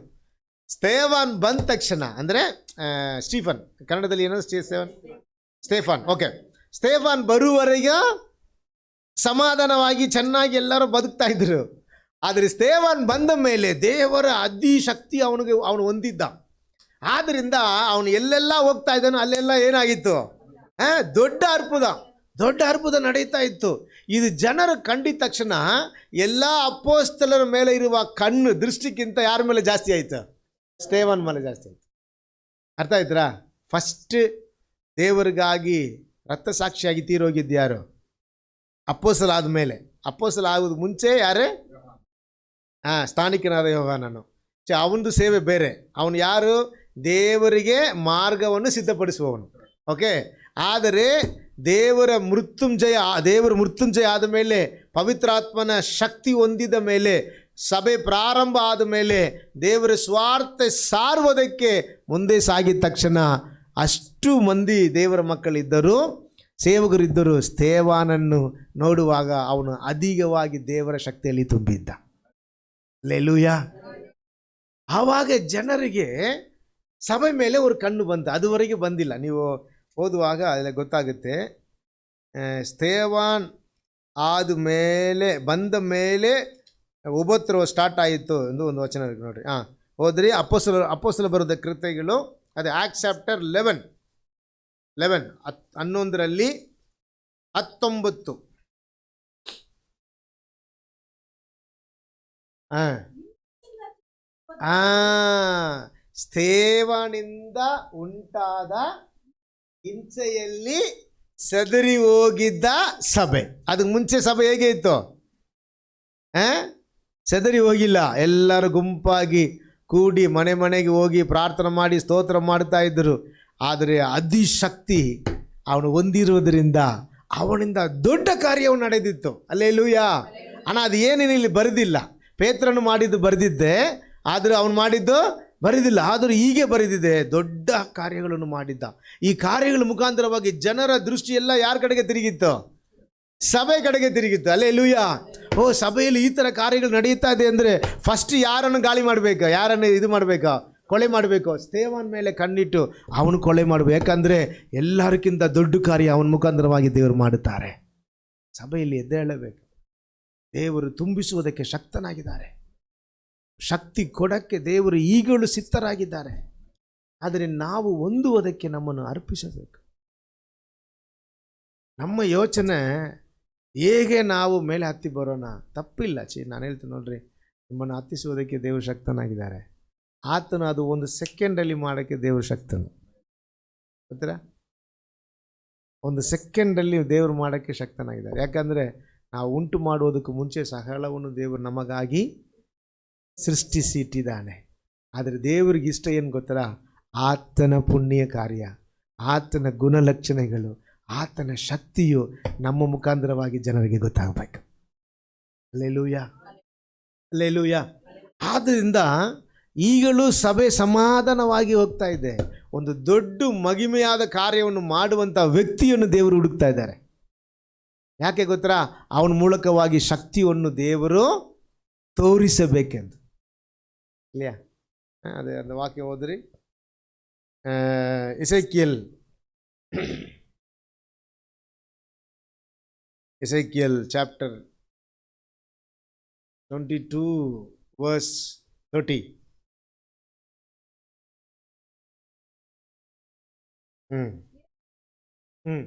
[SPEAKER 1] ಸ್ತೆಫಾನ ಬಂದ ತಕ್ಷಣ, ಅಂದರೆ ಸ್ಟೀಫನ್, ಕನ್ನಡದಲ್ಲಿ ಏನೋ ಸ್ಟೆಫಾನ್, ಓಕೆ. ಸ್ಟೆಫಾನ್ ಬರುವವರೆಗೆ ಸಮಾಧಾನವಾಗಿ ಚೆನ್ನಾಗಿ ಎಲ್ಲರೂ ಬದುಕ್ತಾ ಇದ್ರು. ಆದರೆ ಸ್ಟೆಫಾನ್ ಬಂದ ಮೇಲೆ ದೇವರ ಅಧಿಶಕ್ತಿ ಅವನು ಹೊಂದಿದ್ದ. ಆದ್ದರಿಂದ ಅವನು ಎಲ್ಲೆಲ್ಲ ಹೋಗ್ತಾ ಇದ್ದಾನೋ ಅಲ್ಲೆಲ್ಲ ಏನಾಗಿತ್ತು? ದೊಡ್ಡ ಅದ್ಭುತ ನಡೀತಾ ಇತ್ತು. ಇದು ಜನರು ಕಂಡಿದ ತಕ್ಷಣ ಎಲ್ಲ ಅಪೊಸ್ತಲರ ಮೇಲೆ ಇರುವ ಕಣ್ಣು ದೃಷ್ಟಿಗಿಂತ ಯಾರ ಮೇಲೆ ಜಾಸ್ತಿ ಆಯಿತು? ಸ್ಟೆಫಾನ್ ಮೇಲೆ ಜಾಸ್ತಿ ಆಯಿತು. ಅರ್ಥ ಆಯ್ತಾ? ಫಸ್ಟ್ ದೇವರಿಗಾಗಿ ರಕ್ತಸಾಕ್ಷಿಯಾಗಿ ತೀರೋಗಿದ್ದು ಯಾರು? ಅಪೊಸ್ತಲ ಆದಮೇಲೆ. ಅಪೊಸ್ತಲ ಆಗೋದು ಮುಂಚೆ ಯಾರೇ? ಸ್ಥಾನಿಕನಾದ ಯೋಹಾನನು. ಅವನದು ಸೇವೆ ಬೇರೆ. ಅವನು ಯಾರು? ದೇವರಿಗೆ ಮಾರ್ಗವನ್ನು ಸಿದ್ಧಪಡಿಸುವವನು. ಓಕೆ. ಆದರೆ ದೇವರು ಮೃತ್ಯುಂಜಯ ಆದ ಮೇಲೆ, ಪವಿತ್ರಾತ್ಮನ ಶಕ್ತಿ ಹೊಂದಿದ ಮೇಲೆ, ಸಭೆ ಪ್ರಾರಂಭ ಆದ ಮೇಲೆ, ದೇವರ ಸ್ವಾರ್ಥ ಸಾರುವುದಕ್ಕೆ ಮುಂದೆ ಸಾಗಿದ ತಕ್ಷಣ ಅಷ್ಟು ಮಂದಿ ದೇವರ ಮಕ್ಕಳಿದ್ದರು, ಸೇವಕರಿದ್ದರು. ಸ್ತೆಫಾನನ್ನು ನೋಡುವಾಗ ಅವನು ಅಧಿಕವಾಗಿ ದೇವರ ಶಕ್ತಿಯಲ್ಲಿ ತುಂಬಿದ್ದ. ಹಲ್ಲೆಲೂಯಾ. ಆವಾಗ ಜನರಿಗೆ ಸಭೆ ಮೇಲೆ ಒಂದು ಕಣ್ಣು ಬಂತು, ಅದುವರೆಗೆ ಬಂದಿಲ್ಲ. ನೀವು ಓದುವಾಗ ಅದೆಲ್ಲ ಗೊತ್ತಾಗುತ್ತೆ. ಸ್ತೆಫಾನ್ ಬಂದ ಮೇಲೆ ಉಪದ್ರವ ಸ್ಟಾರ್ಟ್ ಆಯಿತು ಎಂದು ಒಂದು ವಚನ ನೋಡ್ರಿ. ಹೋದ್ರಿ, ಅಪೊಸ್ತಲ ಬರೆದ ಕೃತ್ಯಗಳು, ಅದೇ ಆಕ್ಟ್ಸ್ ಚಾಪ್ಟರ್ 11 11ರಲ್ಲಿ 19. ಸ್ತೆಫಾನಿಂದ ಉಂಟಾದ ಹಿಂಸೆಯಲ್ಲಿ ಸದರಿ ಹೋಗಿದ್ದ ಸಭೆ. ಅದಕ್ಕೆ ಮುಂಚೆ ಸಭೆ ಹೇಗೆ ಇತ್ತು? ಸದರಿ ಹೋಗಿಲ್ಲ. ಎಲ್ಲರೂ ಗುಂಪಾಗಿ ಕೂಡಿ ಮನೆಗೆ ಹೋಗಿ ಪ್ರಾರ್ಥನೆ ಮಾಡಿ ಸ್ತೋತ್ರ ಮಾಡ್ತಾ ಇದ್ದರು. ಆದರೆ ಅಧಿಶಕ್ತಿ ಅವನು ಹೊಂದಿರುವುದರಿಂದ ಅವನಿಂದ ದೊಡ್ಡ ಕಾರ್ಯವು ನಡೆದಿತ್ತು. ಹಲ್ಲೆಲೂಯಾ. ಅಣ್ಣ, ಅದು ಏನೇನು ಇಲ್ಲಿ ಬರೆದಿಲ್ಲ. ಪೇತ್ರನು ಮಾಡಿದ್ದು ಬರೆದಿದ್ದೆ, ಆದರೆ ಅವನು ಮಾಡಿದ್ದು ಬರೆದಿಲ್ಲ. ಆದರೂ ಹೀಗೆ ಬರೆದಿದೆ, ದೊಡ್ಡ ಕಾರ್ಯಗಳನ್ನು ಮಾಡಿದ್ದ. ಈ ಕಾರ್ಯಗಳ ಮುಖಾಂತರವಾಗಿ ಜನರ ದೃಷ್ಟಿ ಎಲ್ಲ ಯಾರ ಕಡೆಗೆ ತಿರುಗಿತ್ತು? ಸಭೆ ಕಡೆಗೆ ತಿರುಗಿತ್ತು. ಹಲ್ಲೆಲೂಯಾ. ಸಭೆಯಲ್ಲಿ ಈ ಥರ ಕಾರ್ಯಗಳು ನಡೆಯುತ್ತಾ ಇದೆ ಅಂದರೆ ಫಸ್ಟ್ ಯಾರನ್ನು ಗಾಳಿ ಮಾಡಬೇಕು? ಯಾರನ್ನು ಇದು ಮಾಡಬೇಕು? ಕೊಲೆ ಮಾಡಬೇಕು. ಸ್ತೆಫಾನ್ ಮೇಲೆ ಕಣ್ಣಿಟ್ಟು ಅವನು ಕೊಲೆ ಮಾಡಬೇಕು. ಯಾಕಂದರೆ ಎಲ್ಲರಿಗಿಂತ ದೊಡ್ಡ ಕಾರ್ಯ ಅವನ ಮುಖಾಂತರವಾಗಿ ದೇವರು ಮಾಡುತ್ತಾರೆ. ಸಭೆಯಲ್ಲಿ ಎದ್ದೇಳಬೇಕು. ದೇವರು ತುಂಬಿಸುವುದಕ್ಕೆ ಶಕ್ತನಾಗಿದ್ದಾರೆ. ಶಕ್ತಿ ಕೊಡಕ್ಕೆ ದೇವರು ಈಗಲೂ ಸಿದ್ಧರಾಗಿದ್ದಾರೆ. ಆದರೆ ನಾವು ಹೊಂದುವುದಕ್ಕೆ ನಮ್ಮನ್ನು ಅರ್ಪಿಸಬೇಕು. ನಮ್ಮ ಯೋಚನೆ ಹೇಗೆ ನಾವು ಮೇಲೆ ಹತ್ತಿ ಬರೋಣ? ತಪ್ಪಿಲ್ಲ. ನಾನು ಹೇಳ್ತೀನಿ ನೋಡ್ರಿ, ನಿಮ್ಮನ್ನು ಹತ್ತಿಸುವುದಕ್ಕೆ ದೇವರು ಶಕ್ತನಾಗಿದ್ದಾರೆ. ಆತನು ಅದು 1 ಸೆಕೆಂಡಲ್ಲಿ ಮಾಡೋಕ್ಕೆ ದೇವರು ಶಕ್ತನು. ಗೊತ್ತಾ? 1 ಸೆಕೆಂಡಲ್ಲಿ ದೇವರು ಮಾಡೋಕ್ಕೆ ಶಕ್ತನಾಗಿದ್ದಾರೆ. ಯಾಕಂದರೆ ನಾವು ಉಂಟು ಮಾಡುವುದಕ್ಕೂ ಮುಂಚೆ ಸಕಲವನ್ನು ದೇವರು ನಮಗಾಗಿ ಸೃಷ್ಟಿಸಿ ಇಟ್ಟಿದ್ದಾನೆ. ಆದರೆ ದೇವರಿಗೆ ಇಷ್ಟ ಏನು ಗೊತ್ತಾ? ಆತನ ಪುಣ್ಯ ಕಾರ್ಯ, ಆತನ ಗುಣಲಕ್ಷಣಗಳು, ಆತನ ಶಕ್ತಿಯು ನಮ್ಮ ಮುಖಾಂತರವಾಗಿ ಜನರಿಗೆ ಗೊತ್ತಾಗಬೇಕು. Alleluia, alleluia. ಆದ್ದರಿಂದ ಈಗಲೂ ಸಭೆ ಸಮಾಧಾನವಾಗಿ ಹೋಗ್ತಾ ಇದೆ. ಒಂದು ದೊಡ್ಡ ಮಹಿಮೆಯಾದ ಕಾರ್ಯವನ್ನು ಮಾಡುವಂಥ ವ್ಯಕ್ತಿಯನ್ನು ದೇವರು ಹುಡುಕ್ತಾ ಇದ್ದಾರೆ. ಯಾಕೆ ಗೊತ್ತಾ? ಅವನ ಮೂಲಕವಾಗಿ ಶಕ್ತಿಯನ್ನು ದೇವರು ತೋರಿಸಬೇಕೆಂದು. ಇಲ್ಲಯಾ? ಅದೇ ಒಂದು ವಾಕ್ಯ ಓದ್ರಿ. ಎಸೆಕಿಯಲ್ 22:30. ಹ್ಮ್ ಹ್ಮ್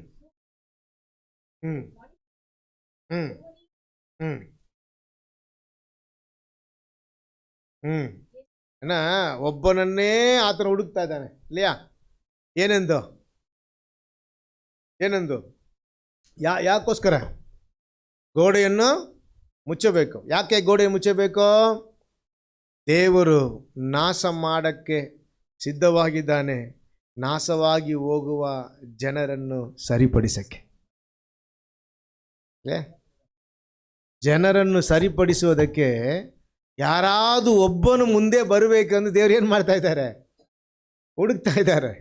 [SPEAKER 1] ಹ್ಮ್ ಹ್ಮ್ ಹ್ಮ್ ಹ್ಮ್ ಅಣ್ಣ, ಒಬ್ಬನನ್ನೇ ಆತನ ಹುಡುಕ್ತಾ ಇದ್ದಾನೆ. ಇಲ್ಲಯಾ? ಏನೆಂದು ಯಾಕೋಸ್ಕರ ಗೋಡೆಯನ್ನು ಮುಚ್ಚಬೇಕು. ಯಾಕೆ ಗೋಡೆ ಮುಚ್ಚಬೇಕು? ದೇವರು ನಾಶ ಮಾಡಕ್ಕೆ ಸಿದ್ಧವಾಗಿದ್ದಾನೆ. ನಾಶವಾಗಿ ಹೋಗುವ ಜನರನ್ನು ಸರಿಪಡಿಸಕ್ಕೆ. ಜನರನ್ನು ಸರಿಪಡಿಸುವುದಕ್ಕೆ ಯಾರಾದರೂ ಒಬ್ಬನು ಮುಂದೆ ಬರಬೇಕಂದು ದೇವ್ರು ಏನು ಮಾಡ್ತಾ ಇದ್ದಾರೆ? ಹುಡುಕ್ತಾ ಇದ್ದಾರೆ.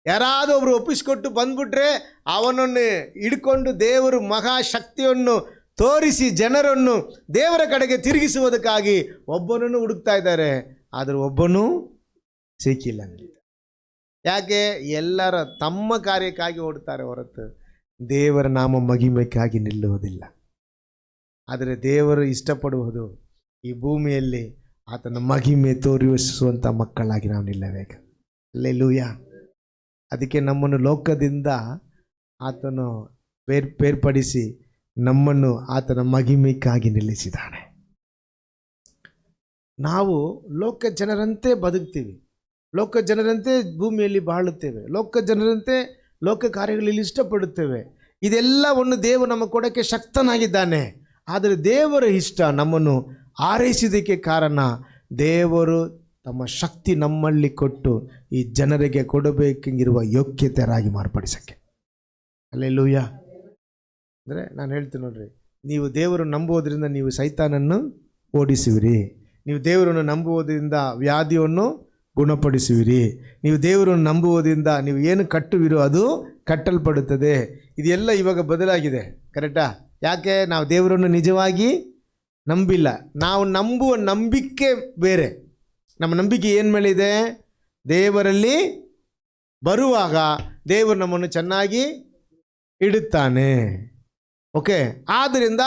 [SPEAKER 1] ಯಾರಾದರೂ ಒಬ್ರು ಒಪ್ಪಿಸ್ಕೊಟ್ಟು ಬಂದ್ಬಿಟ್ರೆ ಅವನನ್ನು ಹಿಡ್ಕೊಂಡು ದೇವರು ಮಹಾಶಕ್ತಿಯನ್ನು ತೋರಿಸಿ ಜನರನ್ನು ದೇವರ ಕಡೆಗೆ ತಿರುಗಿಸುವುದಕ್ಕಾಗಿ ಒಬ್ಬನನ್ನು ಹುಡುಕ್ತಾ ಇದ್ದಾರೆ. ಆದರೆ ಒಬ್ಬನೂ ಸಿಕ್ಕಿಲ್ಲ. ಯಾಕೆ? ಎಲ್ಲರ ತಮ್ಮ ಕಾರ್ಯಕ್ಕಾಗಿ ಓಡ್ತಾರೆ ಹೊರತು ದೇವರ ನಾಮ ಮಹಿಮೆಗಾಗಿ ನಿಲ್ಲುವುದಿಲ್ಲ. ಆದರೆ ದೇವರು ಇಷ್ಟಪಡುವುದು ಈ ಭೂಮಿಯಲ್ಲಿ ಆತನ ಮಹಿಮೆ ತೋರಿಸುವಂಥ ಮಕ್ಕಳಾಗಿ ನಾವು ನಿಲ್ಲಬೇಕು. ಹಲ್ಲೆಲೂಯಾ. ಅದಕ್ಕೆ ನಮ್ಮನ್ನು ಲೋಕದಿಂದ ಆತನು ಬೇರ್ಪಡಿಸಿ ನಮ್ಮನ್ನು ಆತನ ಮಹಿಮೆಗಾಗಿ ನಿಲ್ಲಿಸಿದ್ದಾನೆ. ನಾವು ಲೋಕ ಜನರಂತೆ ಬದುಕ್ತೀವಿ, ಲೋಕ ಜನರಂತೆ ಭೂಮಿಯಲ್ಲಿ ಬಾಳುತ್ತೇವೆ, ಲೋಕ ಜನರಂತೆ ಲೋಕ ಕಾರ್ಯಗಳಲ್ಲಿ ಇಷ್ಟಪಡುತ್ತೇವೆ. ಇದೆಲ್ಲವನ್ನು ದೇವರು ನಮ್ಮ ಕೊಡೋಕ್ಕೆ ಶಕ್ತನಾಗಿದ್ದಾನೆ. ಆದರೆ ದೇವರ ಇಷ್ಟ ನಮ್ಮನ್ನು ಆರೈಸಿದ್ದಕ್ಕೆ ಕಾರಣ ದೇವರು ತಮ್ಮ ಶಕ್ತಿ ನಮ್ಮಲ್ಲಿ ಕೊಟ್ಟು ಈ ಜನರಿಗೆ ಕೊಡಬೇಕಿರುವ ಯೋಗ್ಯತೆಯರಾಗಿ ಮಾರ್ಪಡಿಸೋಕ್ಕೆ. ಹಲ್ಲೆಲೂಯ. ಅಂದರೆ ನಾನು ಹೇಳ್ತೀನಿ ನೋಡ್ರಿ, ನೀವು ದೇವರನ್ನು ನಂಬುವುದರಿಂದ ನೀವು ಸೈತಾನನ್ನು ಓಡಿಸುವಿರಿ. ನೀವು ದೇವರನ್ನು ನಂಬುವುದರಿಂದ ವ್ಯಾಧಿಯನ್ನು ಗುಣಪಡಿಸುವಿರಿ. ನೀವು ದೇವರನ್ನು ನಂಬುವುದರಿಂದ ನೀವು ಏನು ಕಟ್ಟುವಿರೋ ಅದು ಕಟ್ಟಲ್ಪಡುತ್ತದೆ. ಇದೆಲ್ಲ ಇವಾಗ ಬದಲಾಗಿದೆ. ಕರೆಕ್ಟಾ? ಯಾಕೆ? ನಾವು ದೇವರನ್ನು ನಿಜವಾಗಿ ನಂಬಿಲ್ಲ. ನಾವು ನಂಬುವ ನಂಬಿಕೆ ಬೇರೆ. ನಮ್ಮ ನಂಬಿಕೆ ಏನು ಮೇಲೆ ಇದೆ? ದೇವರಲ್ಲಿ ಬರುವಾಗ ದೇವರು ನಮ್ಮನ್ನು ಚೆನ್ನಾಗಿ ಇಡುತ್ತಾನೆ. ಓಕೆ. ಆದ್ದರಿಂದ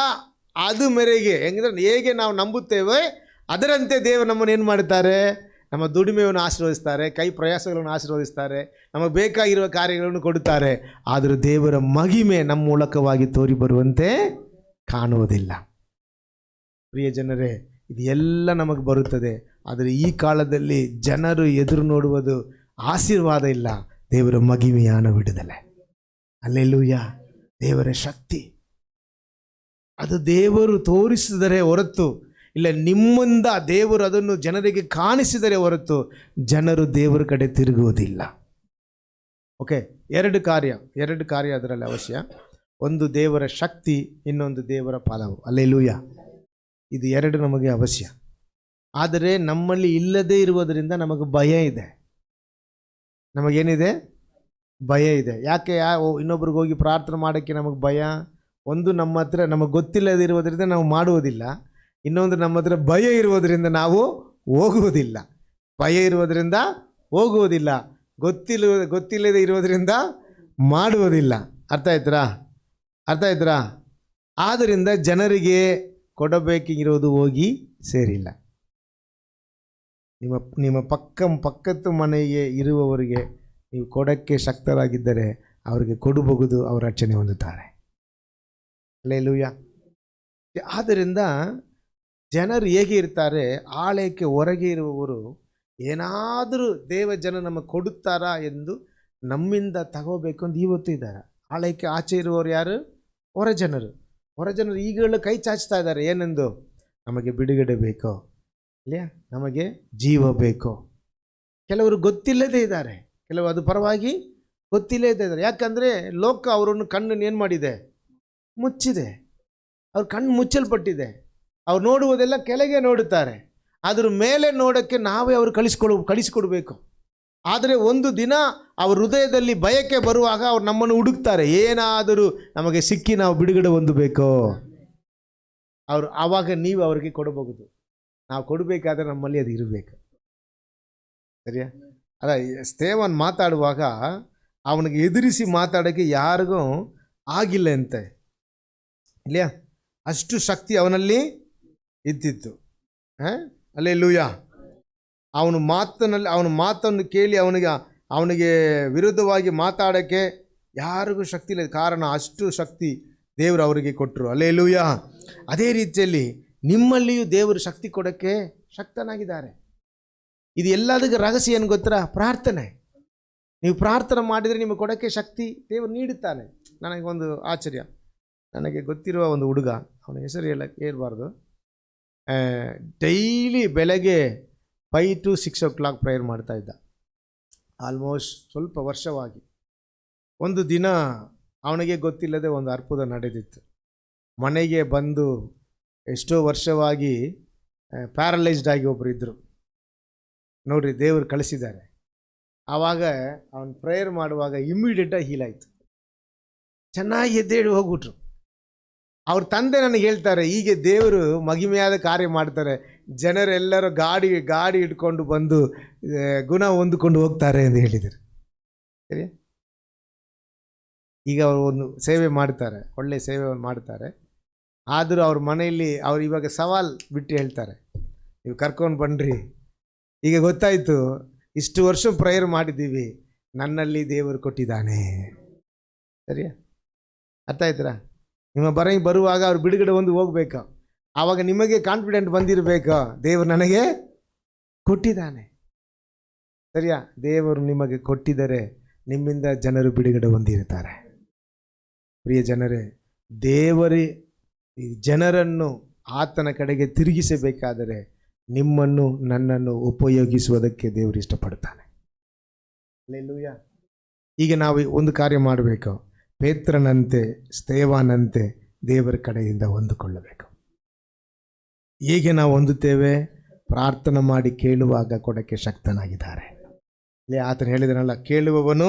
[SPEAKER 1] ಅದು ಮೇರೆಗೆ ಹೆಂಗಂದ್ರೆ ಹೇಗೆ ನಾವು ನಂಬುತ್ತೇವೆ ಅದರಂತೆ ದೇವರು ನಮ್ಮನ್ನು ಏನು ಮಾಡುತ್ತಾರೆ? ನಮ್ಮ ದುಡಿಮೆಯನ್ನು ಆಶೀರ್ವದಿಸ್ತಾರೆ, ಕೈ ಪ್ರಯಾಸಗಳನ್ನು ಆಶೀರ್ವದಿಸ್ತಾರೆ, ನಮಗೆ ಬೇಕಾಗಿರುವ ಕಾರ್ಯಗಳನ್ನು ಕೊಡುತ್ತಾರೆ. ಆದರೆ ದೇವರ ಮಹಿಮೆ ನಮ್ಮ ಮೂಲಕವಾಗಿ ತೋರಿ ಬರುವಂತೆ ಕಾಣುವುದಿಲ್ಲ. ಪ್ರಿಯ ಜನರೇ, ಇದು ಎಲ್ಲ ನಮಗೆ ಬರುತ್ತದೆ. ಆದರೆ ಈ ಕಾಲದಲ್ಲಿ ಜನರು ಎದುರು ನೋಡುವುದು ಆಶೀರ್ವಾದ ಇಲ್ಲ, ದೇವರ ಮಹಿಮೆಯಾನ ಬಿಡುದಲೆ. ಹಲ್ಲೆಲೂಯಾ. ದೇವರ ಶಕ್ತಿ ಅದು ದೇವರು ತೋರಿಸಿದರೆ ಹೊರತು ಇಲ್ಲ, ನಿಮ್ಮಿಂದ ದೇವರು ಅದನ್ನು ಜನರಿಗೆ ಕಾಣಿಸಿದರೆ ಹೊರತು ಜನರು ದೇವರ ಕಡೆ ತಿರುಗುವುದಿಲ್ಲ. ಓಕೆ. ಎರಡು ಕಾರ್ಯ ಅದರಲ್ಲಿ ಅವಶ್ಯ. ಒಂದು ದೇವರ ಶಕ್ತಿ, ಇನ್ನೊಂದು ದೇವರ ಫಲವು. ಹಲ್ಲೆಲೂಯಾ. ಇದು ಎರಡು ನಮಗೆ ಅವಶ್ಯ. ಆದರೆ ನಮ್ಮಲ್ಲಿ ಇಲ್ಲದೇ ಇರುವುದರಿಂದ ನಮಗೆ ಭಯ ಇದೆ. ನಮಗೇನಿದೆ? ಭಯ ಇದೆ. ಯಾಕೆ? ಇನ್ನೊಬ್ರಿಗೆ ಹೋಗಿ ಪ್ರಾರ್ಥನೆ ಮಾಡೋಕ್ಕೆ ನಮಗೆ ಭಯ. ಒಂದು, ನಮ್ಮ ಹತ್ರ ನಮಗೆ ಗೊತ್ತಿಲ್ಲದಿರುವುದರಿಂದ ನಾವು ಮಾಡುವುದಿಲ್ಲ. ಇನ್ನೊಂದು, ನಮ್ಮ ಹತ್ರ ಭಯ ಇರುವುದರಿಂದ ನಾವು ಹೋಗುವುದಿಲ್ಲ. ಭಯ ಇರುವುದರಿಂದ ಹೋಗುವುದಿಲ್ಲ, ಗೊತ್ತಿಲ್ಲದೆ ಇರುವುದರಿಂದ ಮಾಡುವುದಿಲ್ಲ. ಅರ್ಥ ಆಯ್ತಾ? ಆದ್ದರಿಂದ ಜನರಿಗೆ ಕೊಡಬೇಕಿರೋದು ಹೋಗಿ ಸೇರಿಲ್ಲ. ನಿಮ್ಮ ಪಕ್ಕದ ಮನೆಗೆ ಇರುವವರಿಗೆ ನೀವು ಕೊಡೋಕ್ಕೆ ಶಕ್ತರಾಗಿದ್ದರೆ ಅವರಿಗೆ ಕೊಡಬಹುದು, ಅವರು ರಕ್ಷಣೆ ಹೊಂದುತ್ತಾರೆ. ಹಲ್ಲೆಲೂಯಾ. ಆದ್ದರಿಂದ ಜನರು ಹೇಗೆ ಇರ್ತಾರೆ? ಆಲಯಕ್ಕೆ ಹೊರಗೆ ಇರುವವರು ಏನಾದರೂ ದೇವಜನ ನಮಗೆ ಕೊಡುತ್ತಾರಾ ಎಂದು ನಮ್ಮಿಂದ ತಗೋಬೇಕು ಅಂತ ಇವತ್ತು ಇದ್ದಾರೆ. ಆಲಯಕ್ಕೆ ಆಚೆ ಇರುವವರು ಯಾರು? ಹೊರ ಜನರು. ಹೊರ ಜನರು ಈಗಲೂ ಕೈ ಚಾಚ್ತಾ ಇದ್ದಾರೆ ಏನೆಂದು, ನಮಗೆ ಬಿಡುಗಡೆ ಬೇಕೋ, ಇಲ್ಲೇ ನಮಗೆ ಜೀವ ಬೇಕೋ. ಕೆಲವರು ಗೊತ್ತಿಲ್ಲದೇ ಇದ್ದಾರೆ, ಕೆಲವು ಅದು ಪರವಾಗಿ ಗೊತ್ತಿಲ್ಲದೇ ಇದ್ದಾರೆ. ಯಾಕಂದರೆ ಲೋಕ ಅವರನ್ನು ಕಣ್ಣನ್ನು ಏನು ಮಾಡಿದೆ, ಮುಚ್ಚಿದೆ. ಅವ್ರ ಕಣ್ಣು ಮುಚ್ಚಲ್ಪಟ್ಟಿದೆ. ಅವ್ರು ನೋಡುವುದೆಲ್ಲ ಕೆಳಗೆ ನೋಡುತ್ತಾರೆ, ಅದ್ರ ಮೇಲೆ ನೋಡೋಕ್ಕೆ ನಾವೇ ಅವರು ಕಳಿಸ್ಕೊಡ್ಬೇಕು. ಆದರೆ ಒಂದು ದಿನ ಅವ್ರ ಹೃದಯದಲ್ಲಿ ಬಯಕೆ ಬರುವಾಗ ಅವ್ರು ನಮ್ಮನ್ನು ಹುಡುಕ್ತಾರೆ, ಏನಾದರೂ ನಮಗೆ ಸಿಕ್ಕಿ ನಾವು ಬಿಡುಗಡೆ ಹೊಂದಬೇಕೋ. ಅವರು ಆವಾಗ ನೀವು ಅವರಿಗೆ ಕೊಡಬಹುದು. ನಾವು ಕೊಡಬೇಕಾದ್ರೆ ನಮ್ಮಲ್ಲಿ ಅದು ಇರಬೇಕು. ಸರಿಯಾ? ಅಲ್ಲ, ಸ್ಟೇವನ್ ಮಾತಾಡುವಾಗ ಅವನಿಗೆ ಎದುರಿಸಿ ಮಾತಾಡೋಕ್ಕೆ ಯಾರಿಗೂ ಆಗಿಲ್ಲ ಅಂತೆ, ಇಲ್ಲೇ ಅಷ್ಟು ಶಕ್ತಿ ಅವನಲ್ಲಿ ಇದ್ದಿತ್ತು. ಹಲ್ಲೆಲೂಯಾ. ಅವನ ಮಾತನ್ನು ಕೇಳಿ ಅವನಿಗೆ ವಿರುದ್ಧವಾಗಿ ಮಾತಾಡೋಕ್ಕೆ ಯಾರಿಗೂ ಶಕ್ತಿ ಇಲ್ಲ. ಕಾರಣ ಅಷ್ಟು ಶಕ್ತಿ ದೇವರು ಅವರಿಗೆ ಕೊಟ್ಟರು. ಹಲ್ಲೆಲೂಯಾ. ಅದೇ ರೀತಿಯಲ್ಲಿ ನಿಮ್ಮಲ್ಲಿಯೂ ದೇವರು ಶಕ್ತಿ ಕೊಡೋಕ್ಕೆ ಶಕ್ತನಾಗಿದ್ದಾರೆ. ಇದು ಎಲ್ಲದಕ್ಕೆ ರಹಸ್ಯ ಏನು ಗೊತ್ತಾ? ಪ್ರಾರ್ಥನೆ. ನೀವು ಪ್ರಾರ್ಥನೆ ಮಾಡಿದರೆ ನಿಮಗೆ ಕೊಡೋಕ್ಕೆ ಶಕ್ತಿ ದೇವರು ನೀಡುತ್ತಾನೆ. ನನಗೊಂದು ಆಶ್ಚರ್ಯ, ನನಗೆ ಗೊತ್ತಿರುವ ಒಂದು ಹುಡುಗ, ಅವನ ಹೆಸರು ಹೇಳ್ಬಾರ್ದು, ಡೈಲಿ ಬೆಳಗ್ಗೆ 5 to 6 o'clock ಪ್ರೇಯರ್ ಮಾಡ್ತಾಯಿದ್ದ, ಆಲ್ಮೋಸ್ಟ್ ಸ್ವಲ್ಪ ವರ್ಷವಾಗಿ. ಒಂದು ದಿನ ಅವನಿಗೆ ಗೊತ್ತಿಲ್ಲದೆ ಒಂದು ಅದ್ಭುತ ನಡೆದಿತ್ತು. ಮನೆಗೆ ಬಂದು ಎಷ್ಟೋ ವರ್ಷವಾಗಿ ಪ್ಯಾರಲೈಸ್ಡ್ ಆಗಿ ಒಬ್ಬರು ಇದ್ದರು, ನೋಡ್ರಿ ದೇವರು ಕಳಿಸಿದ್ದಾರೆ. ಆವಾಗ ಅವನು ಪ್ರೇಯರ್ ಮಾಡುವಾಗ ಇಮ್ಮಿಡಿಯೇಟಾಗಿ ಹೀಲ್ ಆಯಿತು, ಚೆನ್ನಾಗಿ ಎದ್ದೇಳಿ ಹೋಗ್ಬಿಟ್ರು. ಅವ್ರ ತಂದೆ ನನಗೆ ಹೇಳ್ತಾರೆ, ಹೀಗೆ ದೇವರು ಮಹಿಮೆಯಾದ ಕಾರ್ಯ ಮಾಡ್ತಾರೆ, ಜನರೆಲ್ಲರೂ ಗಾಡಿ ಇಟ್ಕೊಂಡು ಬಂದು ಗುಣ ಹೊಂದಿಕೊಂಡು ಹೋಗ್ತಾರೆ ಎಂದು ಹೇಳಿದರು. ಸರಿ, ಈಗ ಅವರು ಒಂದು ಸೇವೆ ಮಾಡ್ತಾರೆ, ಒಳ್ಳೆಯ ಸೇವೆ ಮಾಡ್ತಾರೆ. ಆದರೂ ಅವ್ರ ಮನೆಯಲ್ಲಿ ಅವ್ರು ಇವಾಗ ಸವಾಲು ಬಿಟ್ಟು ಹೇಳ್ತಾರೆ, ನೀವು ಕರ್ಕೊಂಡು ಬನ್ನಿರಿ, ಈಗ ಗೊತ್ತಾಯಿತು ಇಷ್ಟು ವರ್ಷ ಪ್ರೇಯರ್ ಮಾಡಿದ್ದೀವಿ, ನನ್ನಲ್ಲಿ ದೇವರು ಕೊಟ್ಟಿದ್ದಾನೆ. ಸರಿಯಾ? ಅರ್ಥ ಆಯ್ತರಾ? ನಿಮ್ಮ ಬರುವಾಗ ಅವ್ರು ಬಿಡುಗಡೆ ಒಂದು ಹೋಗ್ಬೇಕು. ಆವಾಗ ನಿಮಗೆ ಕಾನ್ಫಿಡೆಂಟ್ ಬಂದಿರಬೇಕು, ದೇವರು ನನಗೆ ಕೊಟ್ಟಿದ್ದಾನೆ. ಸರಿಯಾ? ದೇವರು ನಿಮಗೆ ಕೊಟ್ಟಿದ್ದರೆ ನಿಮ್ಮಿಂದ ಜನರು ಬಿಡುಗಡೆ ಹೊಂದಿರುತ್ತಾರೆ. ಪ್ರಿಯ ಜನರೇ, ದೇವರೇ ಈ ಜನರನ್ನು ಆತನ ಕಡೆಗೆ ತಿರುಗಿಸಬೇಕಾದರೆ ನಿಮ್ಮನ್ನು ನನ್ನನ್ನು ಉಪಯೋಗಿಸುವುದಕ್ಕೆ ದೇವರು ಇಷ್ಟಪಡ್ತಾನೆ. ಹಲ್ಲೆಲೂಯಾ. ಈಗ ನಾವು ಒಂದು ಕಾರ್ಯ ಮಾಡಬೇಕು, ಪೇತ್ರನಂತೆ ಸ್ತೆಫನಂತೆ ದೇವರ ಕಡೆಯಿಂದ ಹೊಂದಿಕೊಳ್ಳಬೇಕು. ಹೇಗೆ ನಾವು ಹೊಂದುತ್ತೇವೆ? ಪ್ರಾರ್ಥನೆ ಮಾಡಿ ಕೇಳುವಾಗ ಕೊಡಕ್ಕೆ ಶಕ್ತನಾಗಿದ್ದಾರೆ. ಇಲ್ಲಿ ಆತನು ಹೇಳಿದನಲ್ಲ, ಕೇಳುವವನು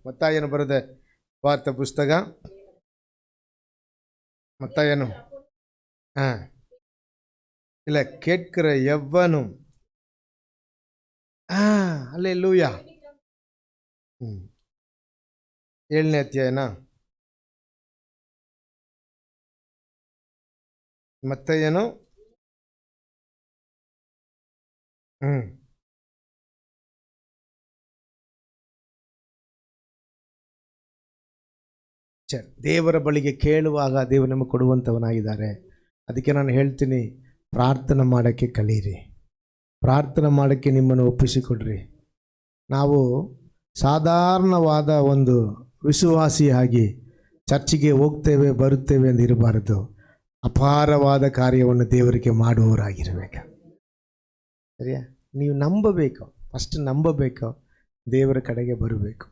[SPEAKER 1] ಮತ್ತಾಯನು ಬರೆದ ವಾರ್ತ ಪುಸ್ತಕ, ಮತ್ತಾಯನು ಇಲ್ಲ ಕೇಟ್ಕರ ಎವ್ವನು ಹಲ್ಲೆಲೂಯಾ. 7ನೇ ಅಧ್ಯಾಯನ ಮತ್ತಾಯನು ದೇವರ ಬಳಿಗೆ ಕೇಳುವಾಗ ದೇವರು ನಮಗೆ ಕೊಡುವಂಥವನಾಗಿದ್ದಾರೆ. ಅದಕ್ಕೆ ನಾನು ಹೇಳ್ತೀನಿ, ಪ್ರಾರ್ಥನೆ ಮಾಡೋಕ್ಕೆ ಕಲೀರಿ, ಪ್ರಾರ್ಥನೆ ಮಾಡೋಕ್ಕೆ ನಿಮ್ಮನ್ನು ಒಪ್ಪಿಸಿಕೊಡ್ರಿ. ನಾವು ಸಾಧಾರಣವಾದ ಒಂದು ವಿಶ್ವಾಸಿಯಾಗಿ ಚರ್ಚಿಗೆ ಹೋಗ್ತೇವೆ ಬರುತ್ತೇವೆ ಎಂದು ಇರಬಾರದು. ಅಪಾರವಾದ ಕಾರ್ಯವನ್ನು ದೇವರಿಗೆ ಮಾಡುವವರಾಗಿರಬೇಕು. ಸರಿಯಾ? ನೀವು ನಂಬಬೇಕು, ಫಸ್ಟ್ ನಂಬಬೇಕು, ದೇವರ ಕಡೆಗೆ ಬರಬೇಕು.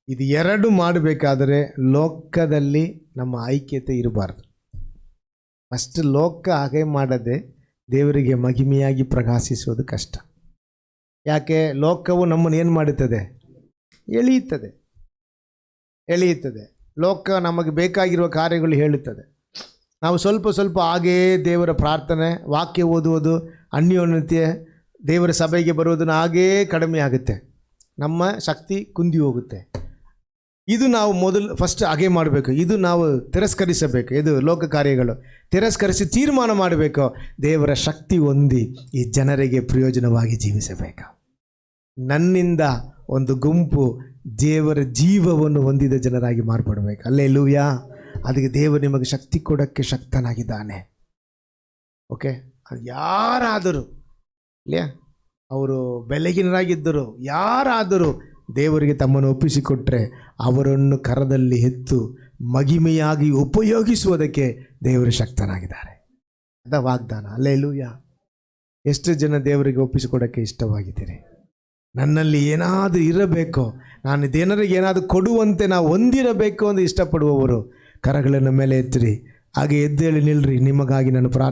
[SPEAKER 1] ಇದು ಎರಡು ಮಾಡಬೇಕಾದರೆ ಲೋಕದಲ್ಲಿ ನಮ್ಮ ಐಕ್ಯತೆ ಇರಬಾರ್ದು. ಫಸ್ಟ್ ಲೋಕ ಹಾಗೆ ಮಾಡದೆ ದೇವರಿಗೆ ಮಹಿಮೆಯಾಗಿ ಪ್ರಕಾಶಿಸುವುದು ಕಷ್ಟ. ಯಾಕೆ? ಲೋಕವು ನಮ್ಮನ್ನು ಏನು ಮಾಡುತ್ತದೆ? ಎಳೆಯುತ್ತದೆ. ಲೋಕ ನಮಗೆ ಬೇಕಾಗಿರುವ ಕಾರ್ಯಗಳು ಹೇಳುತ್ತದೆ. ನಾವು ಸ್ವಲ್ಪ ಹಾಗೇ ದೇವರ ಪ್ರಾರ್ಥನೆ, ವಾಕ್ಯ ಓದುವುದು, ಅನ್ಯೋನ್ಯತೆ, ದೇವರ ಸಭೆಗೆ ಬರುವುದನ್ನು ಹಾಗೇ ಕಡಿಮೆ ಆಗುತ್ತೆ, ನಮ್ಮ ಶಕ್ತಿ ಕುಂದಿ ಹೋಗುತ್ತೆ. ಇದು ನಾವು ಫಸ್ಟ್ ಹಾಗೆ ಮಾಡಬೇಕು. ಇದು ನಾವು ತಿರಸ್ಕರಿಸಬೇಕು. ಇದು ಲೋಕ ಕಾರ್ಯಗಳು ತಿರಸ್ಕರಿಸಿ ತೀರ್ಮಾನ ಮಾಡಬೇಕು, ದೇವರ ಶಕ್ತಿ ಹೊಂದಿ ಈ ಜನರಿಗೆ ಪ್ರಯೋಜನವಾಗಿ ಜೀವಿಸಬೇಕು. ನನ್ನಿಂದ ಒಂದು ಗುಂಪು ದೇವರ ಜೀವವನ್ನು ಹೊಂದಿದ ಜನರಾಗಿ ಮಾರ್ಪಡಬೇಕು. ಹಲ್ಲೆಲೂಯಾ. ಅದಕ್ಕೆ ದೇವರು ನಿಮಗೆ ಶಕ್ತಿ ಕೊಡೋಕ್ಕೆ ಶಕ್ತನಾಗಿದ್ದಾನೆ. ಓಕೆ, ಅದು ಯಾರಾದರೂ ಇಲ್ಲೇ ಅವರು ಬೆಳಗಿನರಾಗಿದ್ದರು, ಯಾರಾದರೂ ದೇವರಿಗೆ ತಮ್ಮನ್ನು ಒಪ್ಪಿಸಿಕೊಟ್ರೆ ಅವರನ್ನು ಕರದಲ್ಲಿ ಎತ್ತು ಮಹಿಮೆಯಾಗಿ ಉಪಯೋಗಿಸುವುದಕ್ಕೆ ದೇವರು ಶಕ್ತನಾಗಿದ್ದಾರೆ. ಅದ ವಾಗ್ದಾನ. ಹಲ್ಲೆಲೂಯಾ. ಎಷ್ಟು ಜನ ದೇವರಿಗೆ ಒಪ್ಪಿಸಿಕೊಡೋಕ್ಕೆ ಇಷ್ಟವಾಗಿದ್ದೀರಿ? ನನ್ನಲ್ಲಿ ಏನಾದರೂ ಇರಬೇಕು, ನಾನು ದೇವರಿಗೆ ಏನಾದರೂ ಕೊಡುವಂತೆ ನಾವು ಹೊಂದಿರಬೇಕು ಅಂತ ಇಷ್ಟಪಡುವವರು ಕರಗಳನ್ನು ಮೇಲೆ ಎತ್ತಿರಿ. ಹಾಗೆ ಎದ್ದೇಳಿ ನಿಲ್ರಿ. ನಿಮಗಾಗಿ ನಾನು ಪ್ರಾರ್ಥನೆ